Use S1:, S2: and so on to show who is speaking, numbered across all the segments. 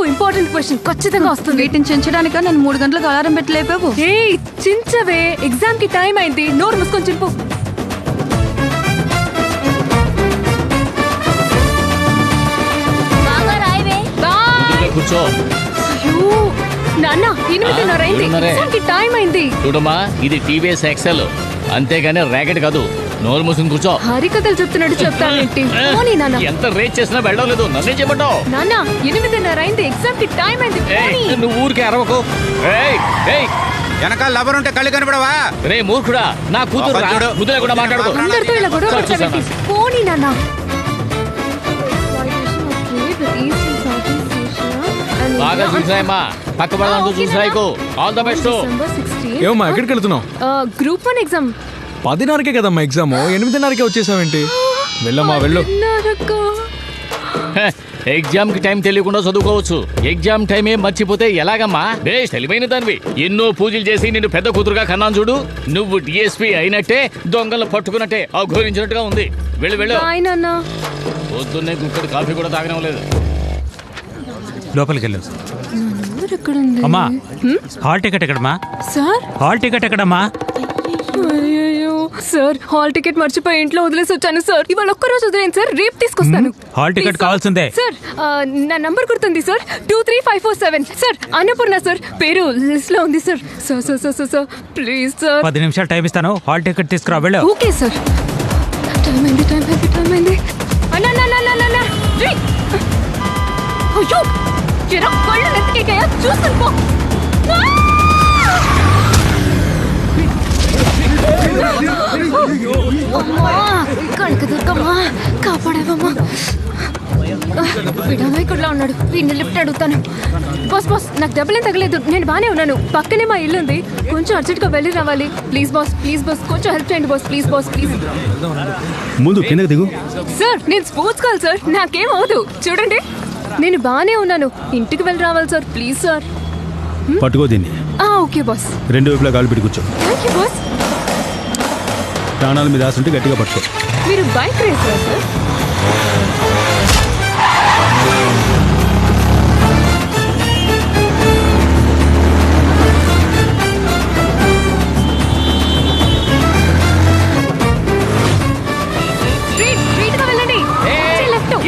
S1: Important question ఖచ్చితంగా వస్తుంది.
S2: వీటిని చించడానిక నన్ను 3 గంటలకు అలారం పెట్టి లేపావు.
S1: ఏయ్ చించవే, ఎగ్జామ్ కి టైం అయింది. నోరు మూసుకొని చింపు.
S3: కూర్చో.
S1: నాన్న 8:30 అయింది. ఎగ్జామ్ కి టైం అయింది.
S3: చూడమ్మా, ఇది టీవీఎస్ ఎక్సెల్, అంతేగాని ర్యాకెట్ కాదు. నోరు మూసుకుని కూర్చో.
S1: హరికథలు చెప్తున్నట్టు చెప్తావేంటి? పోనీ నాన్న.
S3: ఎంత రేట్ చేసినా వెళ్ళలేదు, నన్నే చెప్పటం.
S1: నాన్న 8:30 అయింది. ఎగ్జామ్ కి టైం అయింది. పోనీ.
S3: నువ్వు ఊరికే అరవకు.
S4: వెనకాల లవర్ ఉంటే కళ్ళు కనబడవా?
S3: రే మూర్ఖుడా, నా కూతురు ముద్దులే కూడా మాట్లాడుకో.
S1: అందరితో ఇలా గొడవ పడతావేంటి? పోనీ నాన్న.
S3: బాగా చూసాయమ్మా, పక్క పడదాంతో చూసాయికు. All the best.
S5: ఏమమ్మా ఎక్కడికి వెళ్తున్నావు?
S1: Group 1 exam.
S5: 10:30కే కదమ్మా ఎగ్జామ్, 8:30కే వచ్చేసావేంటి? వెళ్ళమ్మా వెళ్ళు.
S3: ఎగ్జామ్ కి టైం తెలియకుండా చదువుకోవచ్చు, ఎగ్జామ్ టైమే మర్చిపోతే ఎలాగమ్మా? బేష్ తెలివైన దానివి. ఎన్నో పూజలు చేసి నిన్ను పెద్ద కూతురుగా కన్నాను చూడు. నువ్వు డిఎస్పీ అయినట్టే, దొంగలు పట్టుకున్నట్టే అఘోరించినట్టుగా ఉంది. వెళ్ళు వెళ్ళు. పొద్దున్నే గుక్కడి కాఫీ కూడా తాగనవలేదు.
S6: లోపలికి వెళ్ళు. అమ్మా హాల్ టికెట్ ఎక్కడమ్మా?
S1: సార్
S6: హాల్ టికెట్ ఎక్కడమ్మా?
S1: అయ్యో సార్, హాల్ టికెట్ మర్చిపోయి ఇంట్లో వదిలేసి వచ్చాను సార్. ఇవాళ ఒక్కరోజు వదిలేను సార్, రేపు తీసుకొస్తాను.
S6: హాల్ టికెట్ కావాల్సిందే
S1: సార్. నా నంబర్ గుర్తుంది సార్, 23547 సార్. అన్నపూర్ణ సార్, పేరు లిస్ట్ లో ఉంది sir. Sir sir sir sir please sir.
S6: 10 నిమిషాలు టైం ఇస్తాను, హాల్ టికెట్ తీసుకురా. వెళ్ళు.
S1: Okay sir. టైం అయింది, టైం అయింది, టైం అయింది. అన్నా అయ్యో ఎరా కళ్ళు నెత్తికేయా, చూస్తాను పో. కనకదుర్గమ్మా కాపాడేవమ్మా. విడామైకుడిలా ఉన్నాడు, వీడిని లిఫ్ట్ అడుగుతాను. బాస్ బాస్, నాకు దెబ్బలేం తగలేదు, నేను బానే ఉన్నాను. పక్కనే మా ఇల్లు ఉంది, కొంచెం అర్జెంట్ గా వెళ్ళి రావాలి. ప్లీజ్ బాస్, ప్లీజ్ బాస్, కొంచెం హెల్ప్ చేయండి బాస్. Please boss, please.
S5: ముందు కిందకి దిగు.
S1: సార్ నేను స్పోర్ట్స్ కాల్ సార్, నాకేం అవదు. చూడండి నేను బానే ఉన్నాను, ఇంటికి వెళ్ళి రావాలి సార్. Please sir.
S5: పట్టుకో దీన్ని.
S1: Okay boss.
S5: 2 వైపులా కాలు పెట్టి కూర్చో.
S1: Thank you boss.
S5: ప్రాణాల మీద ఆశ గట్టిగా పట్టుకో.
S1: మీరు బైక్ రేసరా సార్?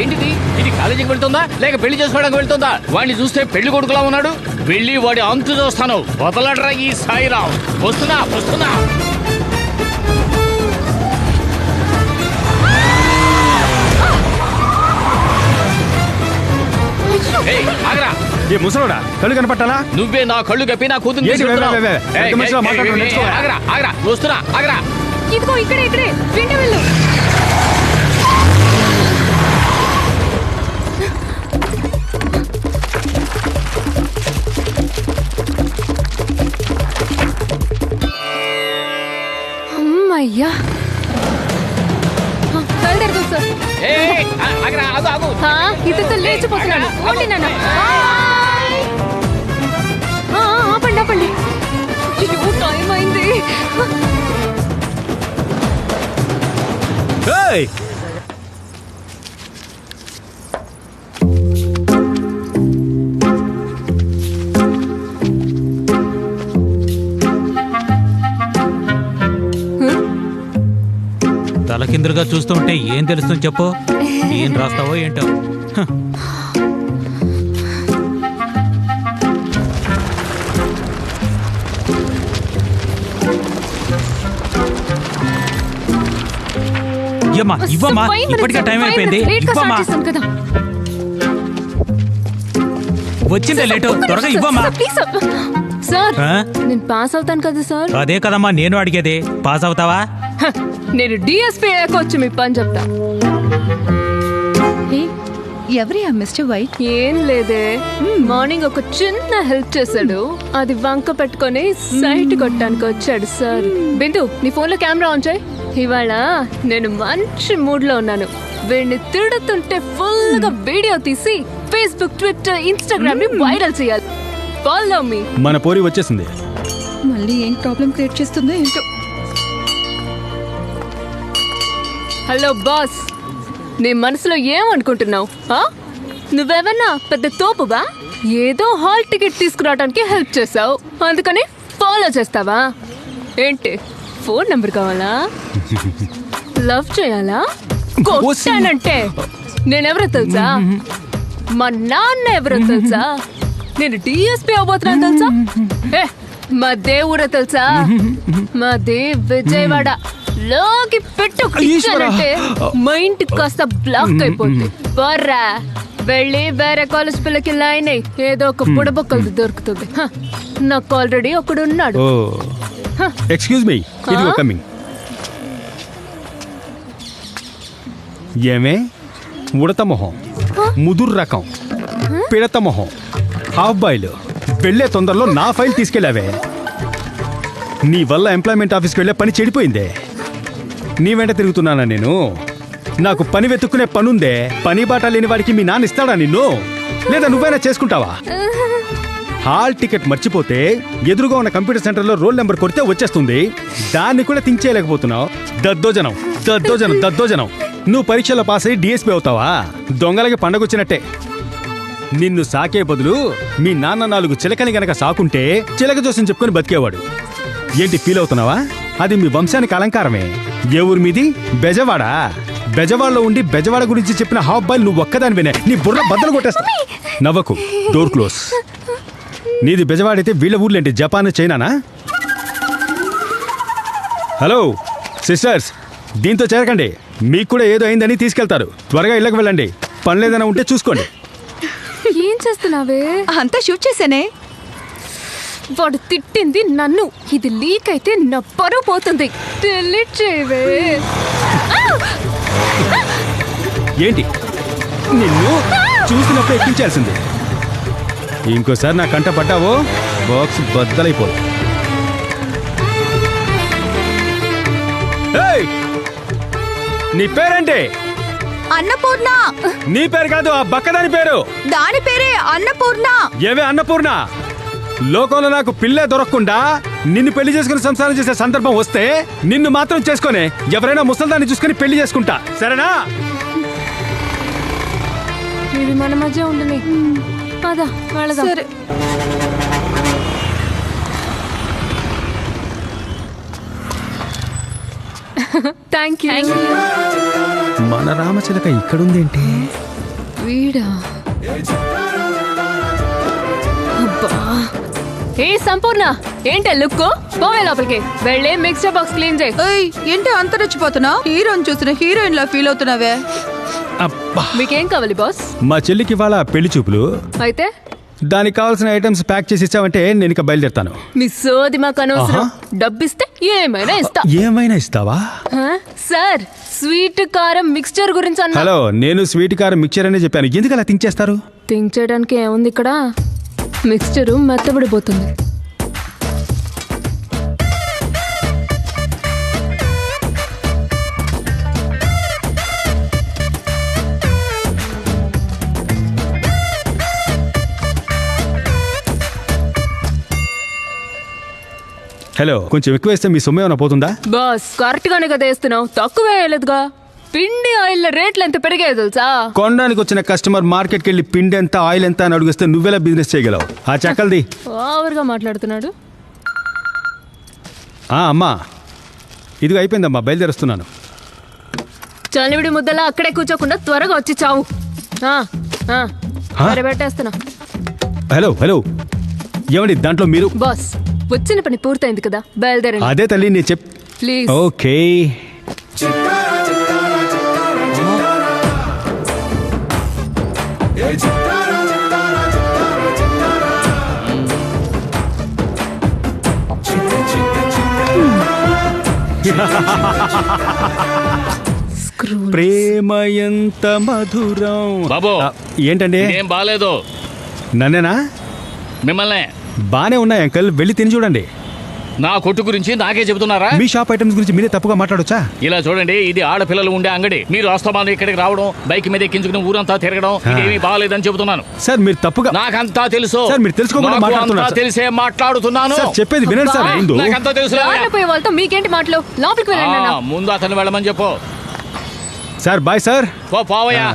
S3: ఏంటిది? ఇది కాలేజీకి వెళ్తుందా లేక పెళ్లి చేసుకోవడానికి వెళ్తుందా? వాడిని చూస్తే పెళ్లి కొడుకులా ఉన్నాడు. వెళ్ళి వాడి అంతు చూస్తాను. వదలడ్రా ఈ సాయిరావు. వస్తున్నా వస్తున్నా. ఆగరా.
S5: ఏ ముసలోడా, కళ్ళు కనపట్టాలా?
S3: నువ్వే నా కళ్ళు కప్పి నా కూతురు. ఆగరా ఆగరా, వస్తున్నా ఆగరా.
S1: ఇదిగో ఇక్కడే ఇక్కడే, వెంట వెళ్ళు. అమ్మయ్యా, బయలుదేరుతాం సార్. ఇతరుతో లేచిపోతున్నాను. ఓండి నాన్న. ఆపండి ఆపండి. టైం అయింది.
S6: తలకిందులుగా చూస్తూ ఉంటే ఏం తెలుస్తుంది చెప్పు? ఏం రాస్తావో ఏంటో. ఇవ్వమ్మా, ఇప్పటికే టైం అయిపోయింది. ఇవ్వమ్మా, వచ్చిందే లేటు, త్వరగా ఇవ్వమ్మా.
S1: సార్ నేను పాస్ అవుతాను కదా సార్?
S6: అదే కదమ్మా నేను అడిగేది, పాస్ అవుతావా?
S1: నేను డిఎస్పీ అయ్యాక వచ్చి మీ పని చెప్తా.
S2: ఎవరి ఆ మిస్టర్ వైట్?
S1: ఏం లేదే, మార్నింగ్ ఒక చిన్న హెల్ప్ చేశాడు, అది వంక పెట్టుకొని సైట్ కొట్టడానికి వచ్చాడు సార్. బిందు, నీ ఫోన్ లో కెమెరా ఆన్ చేయి. ఇవాళ నేను మంచి మూడ్ లో ఉన్నాను. వీడిని తిడుతుంటే ఫుల్ గా వీడియో తీసి ఫేస్బుక్, ట్విట్టర్, ఇన్స్టాగ్రామ్ ని వైరల్ చేయాలి. Follow me.
S5: మన పోరి వచ్చేసింది.
S2: మళ్ళీ ఏం ప్రాబ్లం క్రియేట్ చేస్తుందో ఏంటో.
S1: హలో బాస్, నీ మనసులో ఏమనుకుంటున్నావు? నువ్వేమన్నా పెద్ద తోపువా? ఏదో హాల్ టికెట్ తీసుకురావడానికి హెల్ప్ చేసావు, అందుకని ఫాలో చేస్తావా ఏంటి? ఫోన్ నెంబర్ కావాలా? లవ్ చేయాలా? కొట్టానంటే నేనెవరో తెలుసా? మా నాన్న ఎవరో తెలుసా? నేను డిఎస్పీ అవబోతున్నాను తెలుసా? ఏ మా దేవురో తెలుసా? మాది విజయవాడ. లోకి పెట్టు ఇచ్చానంటే మా ఇంటికి కాస్త బ్లాక్ అయిపోతుంది. బర్రా వెళ్ళి వేరే కాలేజ్ పిల్లకి లైన్ అయ్యి ఏదో ఒక బుడబొక్కలు దొరుకుతుంది. నాకు ఆల్రెడీ ఒకడు ఉన్నాడు.
S4: ఎక్స్క్యూజ్ మీ, ఇదిగో కమింగ్. ఏమే ఉడత మొహం, ముదురు రకం, పిడత మొహం, హాఫ్ బాయిల్ వెళ్ళే తొందరలో నా ఫైల్ తీసుకెళ్ళావే. నీ వల్ల ఎంప్లాయ్మెంట్ ఆఫీస్కి వెళ్ళే పని చెడిపోయిందే. నీ వెంట తిరుగుతున్నానా నేను? నాకు పని వెతుక్కునే పనుందే. పని బాట లేని వాడికి మీ నాన్న ఇస్తాడా నిన్ను? లేదా నువ్వైనా చేసుకుంటావా? హాల్ టికెట్ మర్చిపోతే ఎదురుగా ఉన్న కంప్యూటర్ సెంటర్లో రోల్ నెంబర్ కొడితే వచ్చేస్తుంది. దాన్ని కూడా థింక్ చేయలేకపోతున్నావు. దద్దోజనం దద్దోజనం దద్దోజనం. నువ్వు పరీక్షలో పాస్ అయ్యి డిఎస్పీ అవుతావా? దొంగలకి పండగొచ్చినట్టే. నిన్ను సాకే బదులు మీ నాన్న 4 చిలకని గనక సాకుంటే చిలక జోసం చెప్పుకొని బతికేవాడు. ఏంటి ఫీల్ అవుతున్నావా? అది మీ వంశానికి అలంకారమే. ఏ ఊరి మీది? బెజవాడ. బెజవాడలో ఉండి బెజవాడ గురించి చెప్పిన హాఫ్ బాయ్ నువ్వు ఒక్కదాని వినే. నీ బుర్ర బద్దలు కొట్టేస్తా. నవ్వకు, డోర్ క్లోజ్. నీది బెజవాడైతే వీళ్ళ ఊర్లేంటి? జపాన్, చైనానా? హలో సిస్టర్స్, దీంతో చేరకండి. మీకు కూడా ఏదో అయిందని తీసుకెళ్తారు. త్వరగా ఇళ్ళకి వెళ్ళండి. పని లేదైనా ఉంటే చూసుకోండి.
S1: ఏం చేస్తున్నావే?
S2: అంతా షూట్ చేశానే.
S1: వాడు తిట్టింది నన్ను. ఇది లీక్ అయితే నా పరువు పోతుంది. డిలీట్ చేయవే.
S4: ఏంటి నిన్ను చూసినప్పుడు ఎక్కించాల్సింది. ఇంకోసారి నా కంట పడ్డావో బాక్స్ బద్దలైపోదు. ఏయ్! నీ పేరేంటి?
S2: అన్నపూర్ణ.
S4: నీ పేరు కాదు, ఆ బక్కదాని పేరు.
S2: దాని పేరే అన్నపూర్ణ.
S4: ఏవే అన్నపూర్ణ? లోకంలో నాకు పిల్లే దొరకకుండా నిన్ను పెళ్లి చేసుకుని సంసారం చేసే సందర్భం వస్తే నిన్ను మాత్రం చేసుకొని ఎవరైనా ముసల్దాన్ని చూసుకుని పెళ్లి చేసుకుంటా, సరేనా?
S1: ఇది మన మధ్య ఉండని. పద వెళదాం.
S2: సరే.
S1: Thank you.
S4: మన రామచిలక ఇక్కడుందేంటి?
S1: వీడా? అబ్బా. ఏ సంపూర్ణ, ఏంటి లుక్? పోవే లోపలికి వెళ్ళి మిక్స్చర్ బాక్స్ క్లీన్ చేయి.
S2: ఏయ్, ఏంటి అంత రెచ్చిపోతున్నా? హీరోయిన్ చూసిన హీరోయిన్ లా ఫీల్ అవుతున్నావే.
S4: అబ్బా,
S1: మీకేం కావాలి బాస్?
S4: మా చెల్లికి ఇవాళ పెళ్లి చూపులు.
S1: అయితే
S4: దానికి కావాల్సిన ఐటమ్స్ ప్యాక్ చేసి ఇచ్చావంటే నేను ఇక బయలుదేరుతాను.
S1: మీ సోది మాకు అనవసరం. డబ్బిస్తే ఏమైనా ఇస్తా.
S4: ఏమైనా ఇస్తావా?
S1: సార్, స్వీట్ కారం మిక్స్చర్ గురించి అన్నా.
S4: హలో, నేను స్వీట్ కారం మిక్చర్ అనే చెప్పాను. ఎందుకు అలా థింక్ చేస్తారు?
S1: థింక్ చేయడానికి ఏముంది ఇక్కడ? మిక్స్చరు మెత్తబడిపోతుంది.
S4: హలో, కొంచెం ఎక్కువ వేస్తే మీ సొమ్ము ఏమైనా పోతుందా?
S1: బాస్, కరెక్ట్ గానే కదా వేస్తున్నావు, తక్కువ వేయలేదుగా. పిండి ఆయిల్ రేట్లు ఎంత పెరిగాయో తెలుసా?
S4: కొనడానికి వచ్చిన కస్టమర్ మార్కెట్కి వెళ్ళి పిండి ఎంత ఆయిల్ ఎంత అని అడిగిస్తే నువ్వెలా బిజినెస్ చేయగలవు? ఆ చక్కల్ది.
S1: ఓవర్గా మాట్లాడుతున్నాడు.
S4: అమ్మా, ఇదిగో అయిపోయిందమ్మా, బయలుదేరుస్తున్నాను.
S1: చలివిడి ముద్దలా అక్కడే కూర్చోకుండా త్వరగా వచ్చి చావు. పెట్టేస్తున్నా.
S4: హలో హలో, ఏమండి దాంట్లో మీరు?
S1: బాస్, వచ్చిన పని పూర్తయింది కదా, బయలుదేరండి.
S4: అదే తల్లి నేను
S1: ప్లీజ్.
S4: ఓకే. ప్రేమ ఎంత మధురం.
S3: బాబు,
S4: ఏంటండి?
S3: ఏం బాలేదు.
S4: నన్నేనా?
S3: మిమ్మల్నే.
S4: బానే ఉన్నాయి అంకల్, వెళ్ళి తిని చూడండి.
S3: నా కొట్టు గురించి నాకే చెబుతున్నారా?
S4: మీ షాప్ ఐటమ్స్ గురించి మీరే తప్పుగా మాట్లాడొచ్చా?
S3: ఇలా చూడండి, ఇది ఆడపిల్లలు ఉండే అంగడి. మీరు అస్తమానం ఇక్కడికి రావడం, బైక్ మీద ఎక్కించుకుని ఊరంతా తిరగడం ఇదేమీ బాగాలేదని చెబుతున్నాను.
S4: సార్ మీరు తప్పుగా.
S3: నాకంతా తెలుసు
S4: సార్, మీరు తెలుసుకోకుండా
S3: నాకు
S4: మాట్లాడుతున్నారు
S3: అంతా
S4: సార్.
S3: తెలిసే మాట్లాడుతున్నాను.
S4: సార్, చెప్పేది వినండి సార్. ముందు
S3: నాకంతా తెలుసు.
S1: పోయే వాళ్ళతో మీకేంటి మాటలు? లోపలికి వెళ్ళండి అన్న.
S3: ముందు అతను వెళ్ళమని చెప్పు.
S4: Sir, bye sir.
S3: పోవయ్యా.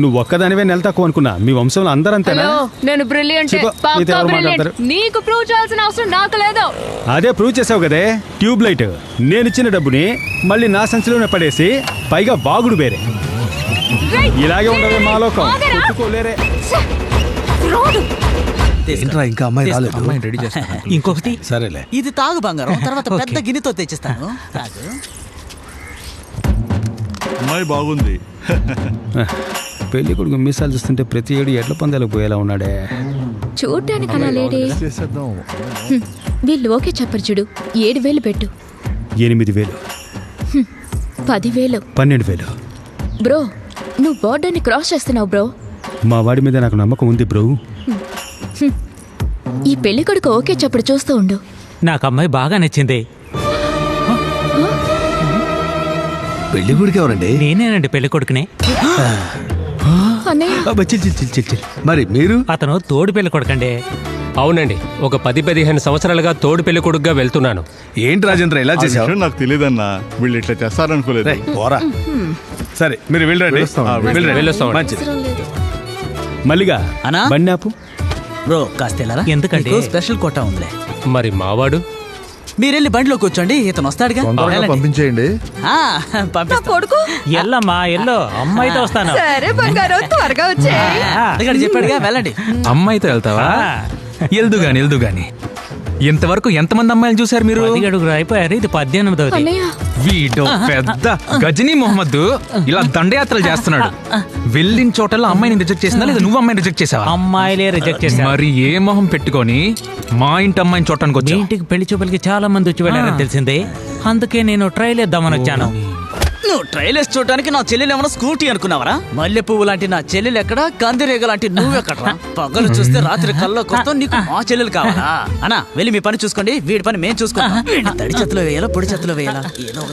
S4: నువ్వు ఒక్కదానివే నెల తక్కువ అనుకున్నా మీ వంశంలో అందరూ అంతేనా
S1: హలో నేను బ్రిలియంట్
S4: చెప్పు, మీతో ఎవరు మాట్లాడతారు?
S1: నీకు ప్రూవ్ చేయాల్సిన అవసరం నాకు లేదు.
S4: అదే ప్రూవ్ చేసావు కదే ట్యూబ్ లైట్. నేనిచ్చిన డబ్బుని మళ్ళీ నా సంచిలోనే పడేసి పైగా వాగుడు వేరే.
S1: రేయ్,
S4: ఇలాగే ఉండవే మా లోకం.
S1: ఆగరా?
S4: కొట్టుకోలేరే.
S1: రాడు.
S7: ఏంట్రా ఇంకా అమ్మాయి రాలేదు?
S5: అమ్మాయిని రెడీ చేస్తాను
S6: ఇంకొకటి
S7: సరేలే.
S8: ఇది తాగు బంగారం, తర్వాత పెద్ద గిన్నెతో తెచ్చిస్తాను. తాగు.
S9: అమ్మాయి బాగుంది.
S4: పెళ్లి కొడుకు మీసాలు చూస్తుంటే ప్రతి ఏడు ఎడ్ల పందాలకు పోయేలా ఉన్నాడే.
S10: చూడ్డానికి అలా లేడే. వీళ్ళు ఓకే చెప్పరు చూడు. 7,000 పెట్టు.
S4: 8,000,
S10: 10,000.
S4: 12,000.
S10: బ్రో నువ్వు బోర్డర్ని క్రాస్ చేస్తున్నావు బ్రో.
S4: మా వాడి మీద నాకు నమ్మకం ఉంది బ్రో.
S10: ఈ పెళ్లి కొడుకు ఓకే చెప్పడు చూస్తూ ఉండు.
S6: నాకు అమ్మాయి బాగా నచ్చింది.
S7: పెళ్లి గుడికి ఎవరండి?
S6: నేనేనండి పెళ్లి కొడుకునే.
S10: అన్నయ్య
S7: అబ్బా, chill chill chill chill chill. మరి మీరు?
S6: అతను తోడు పెళ్లి కొడుకండి.
S11: అవునండి, ఒక 10-15 సంవత్సరాలుగా తోడు పెళ్లి కొడుకుగా వెళ్తున్నాను.
S7: ఏంటి రాజేంద్ర ఇలా
S9: ఆ
S7: చేసావు?
S9: విషయం నాకు తెలియదన్నా, వీళ్ళు ఇట్లా చేస్తారనుకోలేదు.
S7: రేయ్, పోరా. సరే మీరు వెళ్ళండి. వెళ్ళండి.
S11: వెళ్ళొస్తామండి.
S7: మంచిది.
S10: అవసరం లేదు.
S4: మల్లిగా
S8: అన్నా?
S4: బన్నాపు.
S8: బ్రో కాస్త వెళ్ళరా?
S6: ఎందుకండి?
S8: నీకు స్పెషల్ కోటా ఉందిలే.
S11: మరి మావాడు?
S8: మీరెళ్ళి బండిలో కూర్చోండి, ఇతను వస్తాడుగా. వెళ్ళండి.
S9: పంపించేయండి.
S8: ఆ,
S2: నా
S8: పంపిస్తా.
S2: కొడుకు
S6: ఎల్లమ్మా ఎల్లో, అమ్మాయితో వస్తాను.
S2: సరే బంగారం త్వరగా వచ్చే.
S8: అడగండి, చెప్పాడుగా, వెళ్ళండి.
S5: అమ్మాయితో వెళ్తావా? ఎల్దు గాని ఇంతవరకు ఎంతమంది అమ్మాయిలు చూసారు మీరు?
S6: 10 అడుగులు అయిపోయారు. ఇది 18వ.
S10: అన్నయ్య
S5: వీడు పెద్ద గజనీ మొహమ్మద్ ఇలా దండయాత్రలు చేస్తున్నాడు. వెళ్ళిన చోటల్లో అమ్మాయిని రిజెక్ట్ చేసిందా లేదా నువ్వు అమ్మాయిని రిజెక్ట్ చేసావా?
S6: అమ్మాయిలే రిజెక్ట్ చేశారు.
S5: మరి ఏ మొహం పెట్టుకొని మా ఇంటి అమ్మాయిని చూడటానికి
S6: మీ
S5: వచ్చా?
S6: ఇంటికి పెళ్లి చూపులకి చాలా మంది వచ్చి వెళ్ళారని తెలిసిందే. అందుకే నేను ట్రైల్ వేద్దామని వచ్చాను.
S8: నువ్వు ట్రైలర్స్ చూడడానికి నా చెల్లెలు ఏమన్నా స్కూటీ అనుకున్నావరా? మల్లె పువ్వు లాంటి నా చెల్లెలు ఎక్కడ, కందిరేగ లాంటి నువ్వెక్కడరా? పగలు చూస్తే రాత్రి కల్లో కొత్త నీకు మా చెల్లెలు కావాలా? అన్నా వెళ్ళి మీ పని చూసుకోండి, వీడి పని మేము చూసుకుంటాం. తడి చేతిలో వేయాలా పొడి చేతిలో వేయాలా ఏదో ఒక